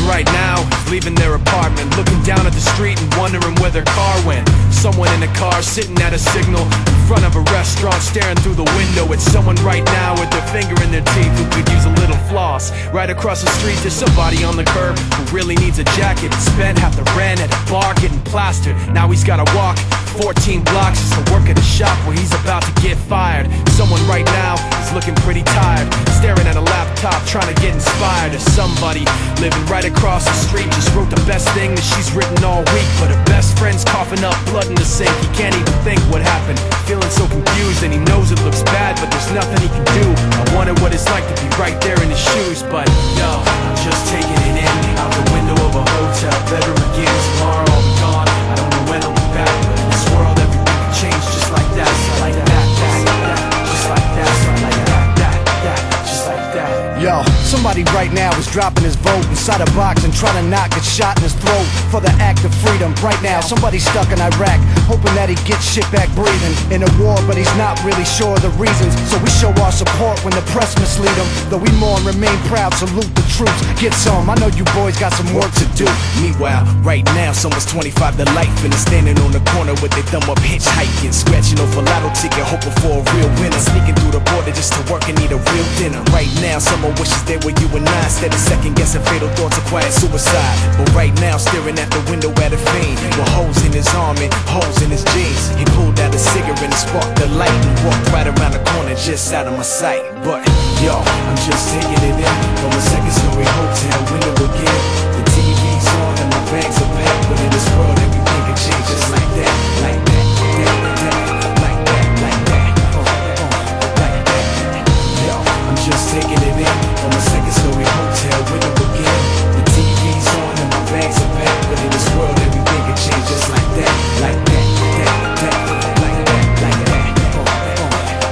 right now is leaving their apartment, looking down at the street and wondering where their car went. Someone in a car sitting at a signal in front of a restaurant, staring through the window at someone right now with their finger in their teeth who could use a little floss. Right across the street there's somebody on the curb who really needs a jacket. Spent half the rent at a bar getting plastered. Now he's gotta walk 14 blocks just to work at a shop where he's about to get fired. Someone right now is looking pretty tired, staring at a laptop trying to get inspired. Or somebody living right across the street just wrote the best thing that she's written all week, but her best friend's coughing up blood in the sink. He can't even think what happened, feeling so confused, and he knows it looks bad, but there's nothing he can do. I wonder what it's like to be right there in his shoes, but no, I'm just taking it in, out the window of a hotel bedroom again. Tomorrow I'll be gone, I don't know when I'll be back, but in this world everything can change just like that, just like that, just like that, just like that, just like that. Yo, somebody right now is dropping his vote inside a box and trying to not get shot in his throat for the act of freedom. Right now, somebody's stuck in Iraq, hoping that he gets shit back breathing in a war, but he's not really sure of the reasons. So we show our support when the press mislead him. Though we mourn, remain proud, salute the troops. Get some, I know you boys got some work to do. Meanwhile, right now, someone's 25 to life and is standing on the corner with their thumb up hitchhiking, scratching off a lotto ticket, hoping for a real winner, sneaking through the border just to work and eat a real dinner. Right now, someone wishes they were you and I, instead of second guessing fatal thoughts of quiet suicide. But right now, staring at the window at a fiend with holes in his arm and holes in his jeans. He pulled out a cigarette and sparked the light and walked right around the corner just out of my sight. But yo, I'm just taking it in from a second-story hotel window again. The TV's on and my bags are packed, but in this world everything can change just like that, like that, like that, like that, like that, like that. Yo, I'm just taking it in from a second-story hotel window again. The TV's on and my bags are packed, but in this world everything can change just like that, like that, like that, like that, like that,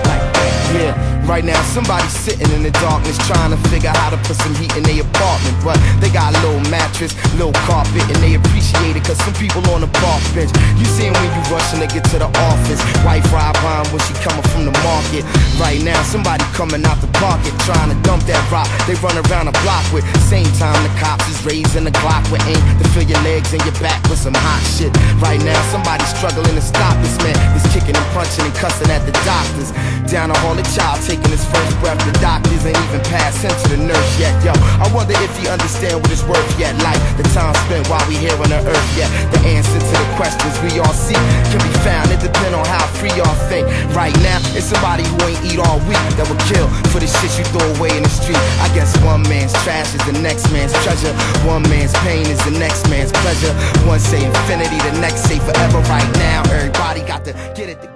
like that. Yeah, right now somebody's sitting in the darkness trying to figure how to put some heat in their apartment, but they got a little mattress, little carpet, and they appreciate it cause some people on the park bench. You see 'em when you rushing to get to the office, wife ride by 'em when she coming from the market. Right now somebody coming out the pocket trying to dump that rock they run around the block with. Same time the cops is raising the Glock with aim to fill your legs and your back with some hot shit. Right now somebody's struggling to stop this man that's kicking and punching and cussing at the doctors. Down the hall, the child taking his first breath, the doctors ain't even passed him to the nurse yet. Yo, I wonder if he understand what it's worth yet, like the time spent while we here on the earth yet. The answer to the questions we all seek can be found, it depends on how free y'all think. Right now, it's somebody who ain't eat all week that will kill for the shit you throw away in the street. I guess one man's trash is the next man's treasure, one man's pain is the next man's pleasure. One say infinity, the next say forever. Right now, everybody got to get it together.